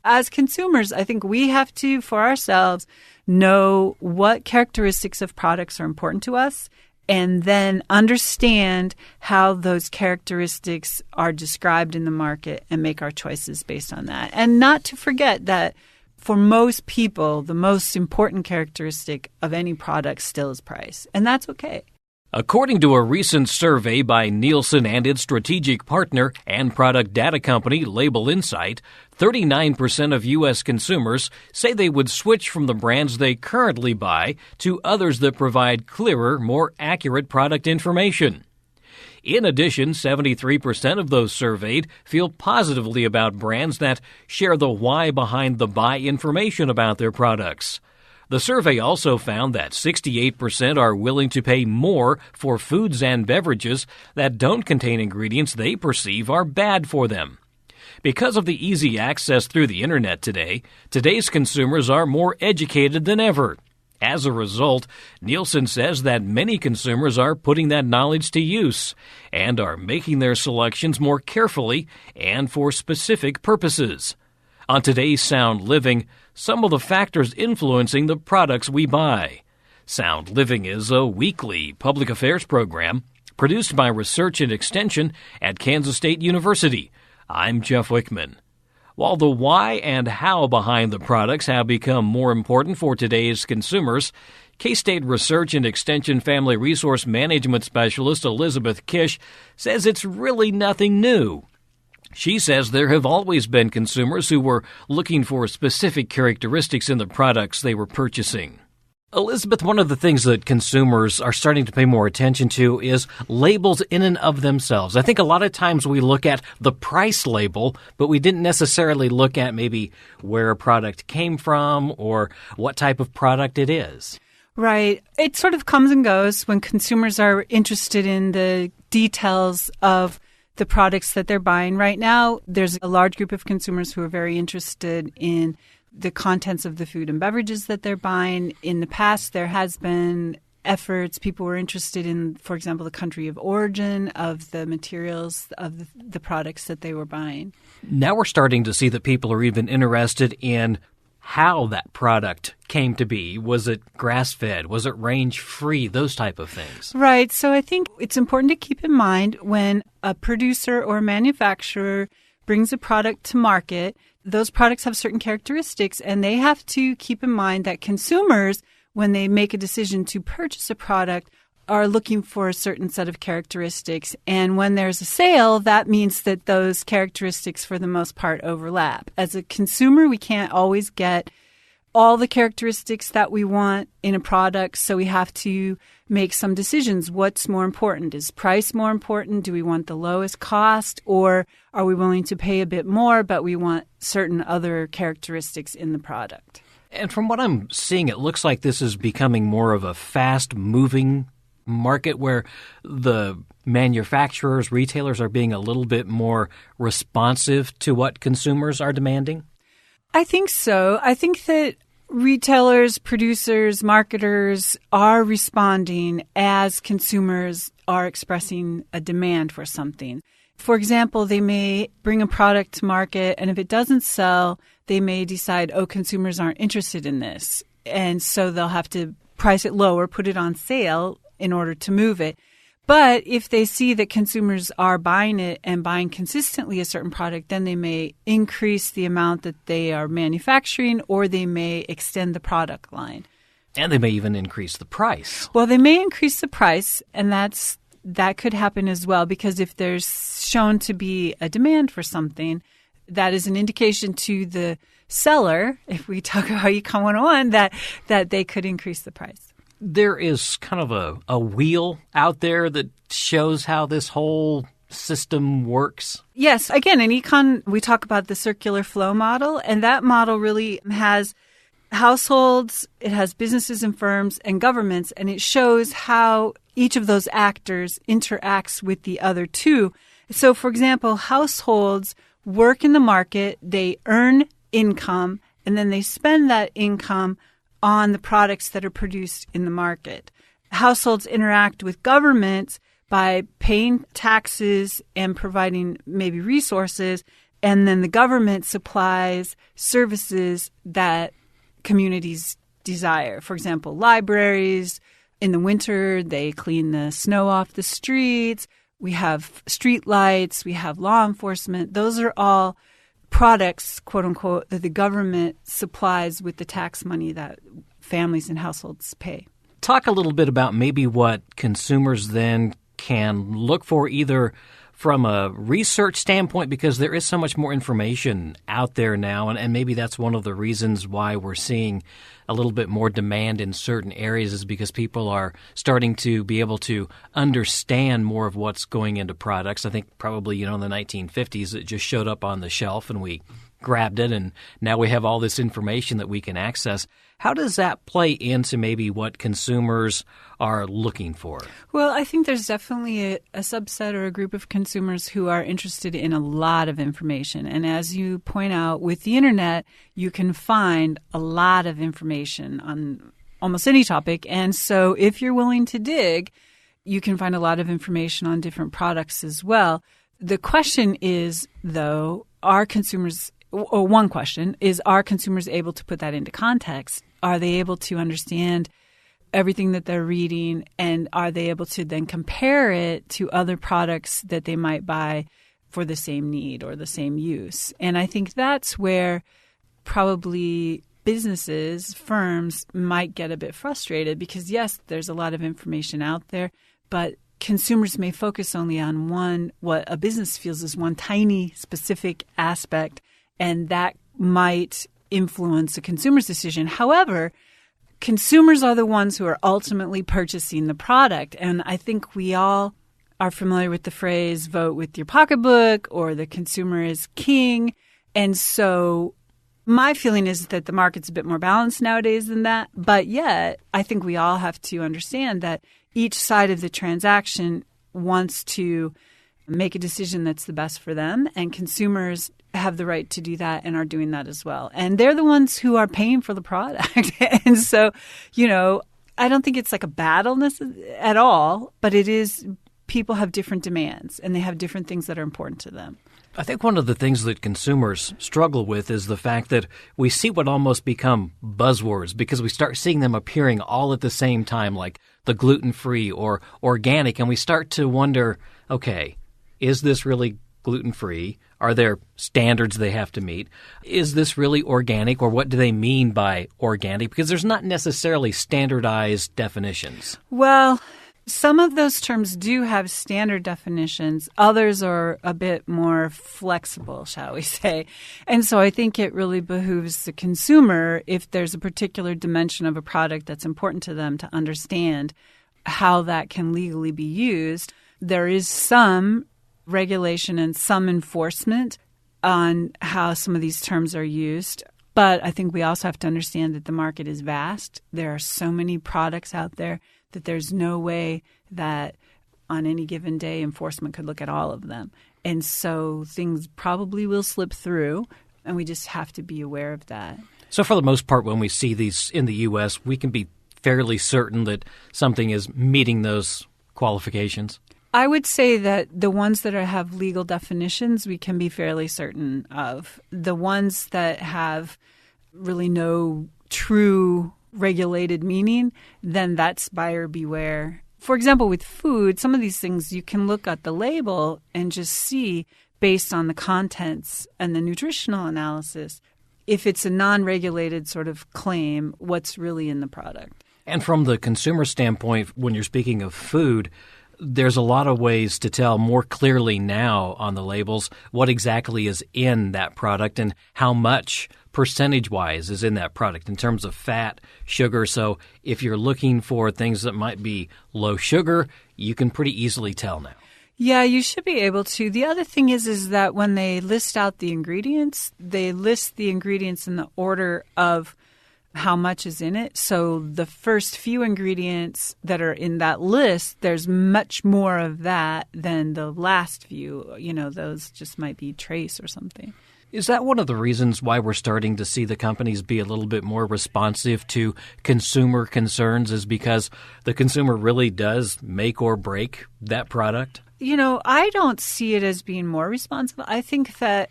as consumers, I think we have to, for ourselves, know what characteristics of products are important to us and then understand how those characteristics are described in the market and make our choices based on that. And not to forget that for most people, the most important characteristic of any product still is price. And that's okay. According to a recent survey by Nielsen and its strategic partner and product data company Label Insight, 39% of U.S. consumers say they would switch from the brands they currently buy to others that provide clearer, more accurate product information. In addition, 73% of those surveyed feel positively about brands that share the why behind the buy information about their products. The survey also found that 68% are willing to pay more for foods and beverages that don't contain ingredients they perceive are bad for them. Because of the easy access through the internet today, today's consumers are more educated than ever. As a result, Nielsen says that many consumers are putting that knowledge to use and are making their selections more carefully and for specific purposes. On today's Sound Living, some of the factors influencing the products we buy. Sound Living is a weekly public affairs program produced by Research and Extension at Kansas State University. I'm Jeff Wichman. While the why and how behind the products have become more important for today's consumers, K-State Research and Extension Family Resource Management Specialist Elizabeth Kish says it's really nothing new. She says there have always been consumers who were looking for specific characteristics in the products they were purchasing. Elizabeth, one of the things that consumers are starting to pay more attention to is labels in and of themselves. I think a lot of times we look at the price label, but we didn't necessarily look at maybe where a product came from or what type of product it is. Right. It sort of comes and goes when consumers are interested in the details of the products that they're buying. Right now, there's a large group of consumers who are very interested in the contents of the food and beverages that they're buying. In the past, there has been efforts. People were interested in, for example, the country of origin of the materials of the products that they were buying. Now we're starting to see that people are even interested in how that product came to be. Was it grass-fed? Was it range-free? Those type of things. Right. So I think it's important to keep in mind when a producer or a manufacturer brings a product to market, those products have certain characteristics, and they have to keep in mind that consumers, when they make a decision to purchase a product, are looking for a certain set of characteristics. And when there's a sale, that means that those characteristics, for the most part, overlap. As a consumer, we can't always get all the characteristics that we want in a product, so we have to make some decisions. What's more important? Is price more important? Do we want the lowest cost, or are we willing to pay a bit more, but we want certain other characteristics in the product? And from what I'm seeing, it looks like this is becoming more of a fast-moving market where the manufacturers, retailers are being a little bit more responsive to what consumers are demanding? I think so. I think that retailers, producers, marketers are responding as consumers are expressing a demand for something. For example, they may bring a product to market, and if it doesn't sell, they may decide, consumers aren't interested in this. And so they'll have to price it lower, put it on sale in order to move it. But if they see that consumers are buying it and buying consistently a certain product, then they may increase the amount that they are manufacturing, or they may extend the product line. And they may even increase the price. Well, they may increase the price, and that could happen as well, because if there's shown to be a demand for something, that is an indication to the seller, if we talk about Econ 101, that they could increase the price. There is kind of a wheel out there that shows how this whole system works. Yes. Again, in econ, we talk about the circular flow model, and that model really has households, it has businesses and firms and governments, and it shows how each of those actors interacts with the other two. So, for example, households work in the market, they earn income, and then they spend that income on the products that are produced in the market. Households interact with governments by paying taxes and providing maybe resources, And then the government supplies services that communities desire. For example, libraries. In the winter, they clean the snow off the streets. We have street lights. We have law enforcement. Those are all products, quote unquote, that the government supplies with the tax money that families and households pay. Talk a little bit about maybe what consumers then can look for, either from a research standpoint, because there is so much more information out there now, and maybe that's one of the reasons why we're seeing a little bit more demand in certain areas, is because people are starting to be able to understand more of what's going into products. I think probably, in the 1950s, it just showed up on the shelf and we grabbed it, and now we have all this information that we can access. How does that play into maybe what consumers are looking for? Well, I think there's definitely a subset or a group of consumers who are interested in a lot of information. And as you point out, with the internet, you can find a lot of information on almost any topic. And so if you're willing to dig, you can find a lot of information on different products as well. The question is, though, are consumers able to put that into context? Are they able to understand everything that they're reading, and are they able to then compare it to other products that they might buy for the same need or the same use? And I think that's where probably businesses, firms might get a bit frustrated because, yes, there's a lot of information out there, but consumers may focus only on what a business feels is one tiny specific aspect, and that might influence a consumer's decision. However, consumers are the ones who are ultimately purchasing the product. And I think we all are familiar with the phrase, vote with your pocketbook, or the consumer is king. And so my feeling is that the market's a bit more balanced nowadays than that. But yet, I think we all have to understand that each side of the transaction wants to make a decision that's the best for them, and consumers have the right to do that and are doing that as well. And they're the ones who are paying for the product. And so, I don't think it's like a battle at all, but it is, people have different demands and they have different things that are important to them. I think one of the things that consumers struggle with is the fact that we see what almost become buzzwords because we start seeing them appearing all at the same time, like the gluten-free or organic, and we start to wonder, okay, is this really gluten-free? Are there standards they have to meet? Is this really organic, or what do they mean by organic? Because there's not necessarily standardized definitions. Well, some of those terms do have standard definitions. Others are a bit more flexible, shall we say. And so I think it really behooves the consumer, if there's a particular dimension of a product that's important to them, to understand how that can legally be used. There is some regulation and some enforcement on how some of these terms are used. But I think we also have to understand that the market is vast. There are so many products out there that there's no way that on any given day enforcement could look at all of them. And so things probably will slip through, and we just have to be aware of that. So for the most part, when we see these in the U.S., we can be fairly certain that something is meeting those qualifications? I would say that the ones that have legal definitions, we can be fairly certain of. The ones that have really no true regulated meaning, then that's buyer beware. For example, with food, some of these things you can look at the label and just see, based on the contents and the nutritional analysis, if it's a non-regulated sort of claim, what's really in the product. And from the consumer standpoint, when you're speaking of food, there's a lot of ways to tell more clearly now on the labels what exactly is in that product and how much percentage-wise is in that product in terms of fat, sugar. So if you're looking for things that might be low sugar, you can pretty easily tell now. Yeah, you should be able to. The other thing is that when they list out the ingredients, they list the ingredients in the order of how much is in it. So the first few ingredients that are in that list, there's much more of that than the last few. Those just might be trace or something. Is that one of the reasons why we're starting to see the companies be a little bit more responsive to consumer concerns, is because the consumer really does make or break that product? I don't see it as being more responsible. I think that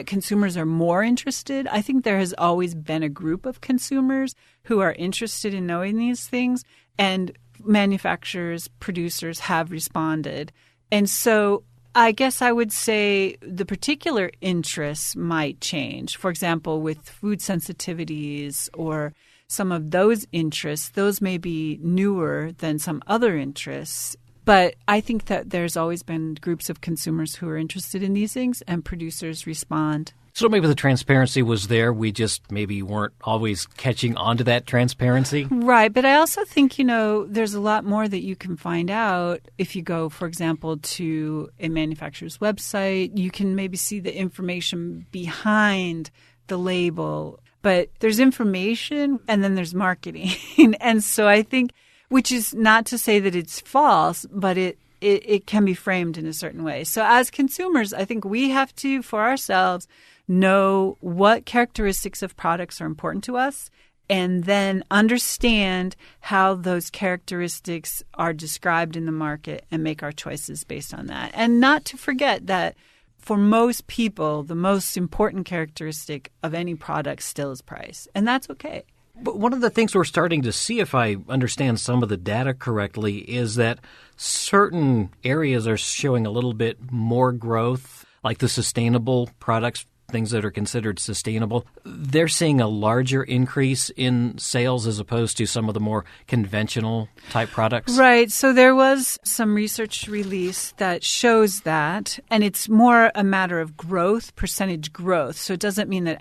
consumers are more interested. I think there has always been a group of consumers who are interested in knowing these things, and manufacturers, producers have responded. And so I guess I would say the particular interests might change. For example, with food sensitivities or some of those interests, those may be newer than some other interests. But I think that there's always been groups of consumers who are interested in these things, and producers respond. So maybe the transparency was there. We just maybe weren't always catching on to that transparency. Right. But I also think, there's a lot more that you can find out if you go, for example, to a manufacturer's website. You can maybe see the information behind the label. But there's information and then there's marketing. And so I think, which is not to say that it's false, but it can be framed in a certain way. So as consumers, I think we have to, for ourselves, know what characteristics of products are important to us and then understand how those characteristics are described in the market and make our choices based on that. And not to forget that for most people, the most important characteristic of any product still is price. And that's okay. But one of the things we're starting to see, if I understand some of the data correctly, is that certain areas are showing a little bit more growth, like the sustainable products, things that are considered sustainable. They're seeing a larger increase in sales as opposed to some of the more conventional type products. Right. So there was some research released that shows that, and it's more a matter of growth, percentage growth. So it doesn't mean that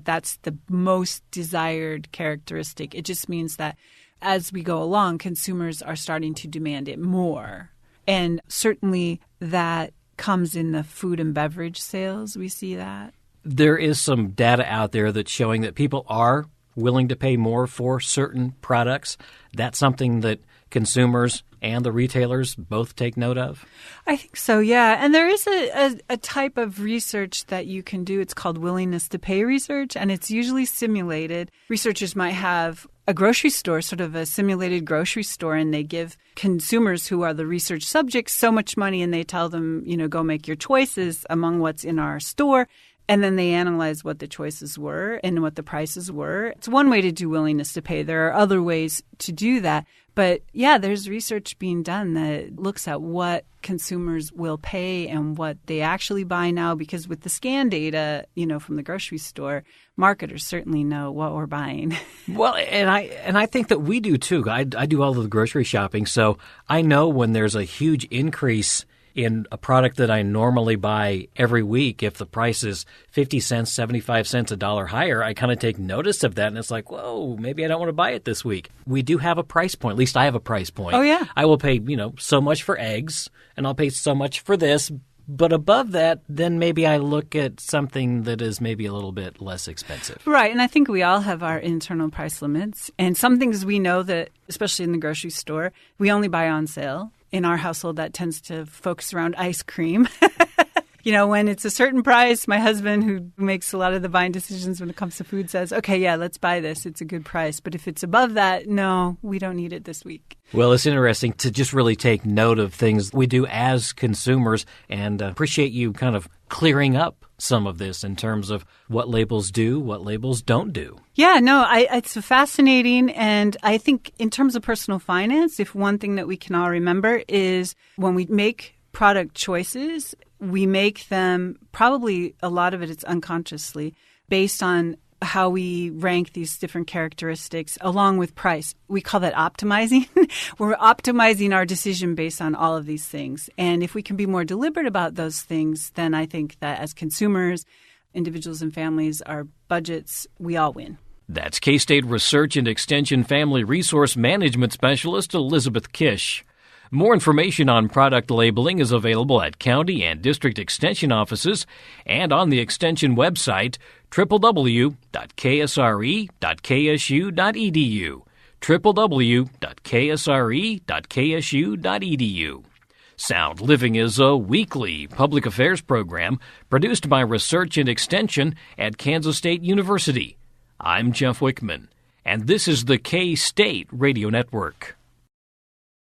that's the most desired characteristic. It just means that as we go along, consumers are starting to demand it more. And certainly that comes in the food and beverage sales. We see that. There is some data out there that's showing that people are willing to pay more for certain products. That's something that consumers and the retailers both take note of? I think so, yeah. And there is a type of research that you can do. It's called willingness to pay research, and it's usually simulated. Researchers might have a grocery store, sort of a simulated grocery store, and they give consumers who are the research subjects so much money, and they tell them, go make your choices among what's in our store. And then they analyze what the choices were and what the prices were. It's one way to do willingness to pay. There are other ways to do that. But yeah, there's research being done that looks at what consumers will pay and what they actually buy now. Because with the scan data, from the grocery store, marketers certainly know what we're buying. Well, and I think that we do too. I do all of the grocery shopping, so I know when there's a huge increase in a product that I normally buy every week. If the price is 50 cents, 75 cents, $1 higher, I kind of take notice of that. And it's like, whoa, maybe I don't want to buy it this week. We do have a price point. At least I have a price point. Oh, yeah. I will pay, so much for eggs, and I'll pay so much for this. But above that, then maybe I look at something that is maybe a little bit less expensive. Right. And I think we all have our internal price limits. And some things we know that, especially in the grocery store, we only buy on sale. In our household, that tends to focus around ice cream. When it's a certain price, my husband, who makes a lot of the buying decisions when it comes to food, says, okay, yeah, let's buy this. It's a good price. But if it's above that, no, we don't need it this week. Well, it's interesting to just really take note of things we do as consumers, and appreciate you kind of clearing up some of this in terms of what labels do, what labels don't do. Yeah, no, it's fascinating. And I think in terms of personal finance, if one thing that we can all remember is when we make product choices, we make them, probably a lot of it's unconsciously, based on how we rank these different characteristics along with price. We call that optimizing. We're optimizing our decision based on all of these things. And if we can be more deliberate about those things, then I think that as consumers, individuals and families, our budgets, we all win. That's K-State Research and Extension Family Resource Management Specialist Elizabeth Kish. More information on product labeling is available at county and district extension offices and on the extension website, www.ksre.ksu.edu, www.ksre.ksu.edu. Sound Living is a weekly public affairs program produced by Research and Extension at Kansas State University. I'm Jeff Wichman, and this is the K-State Radio Network.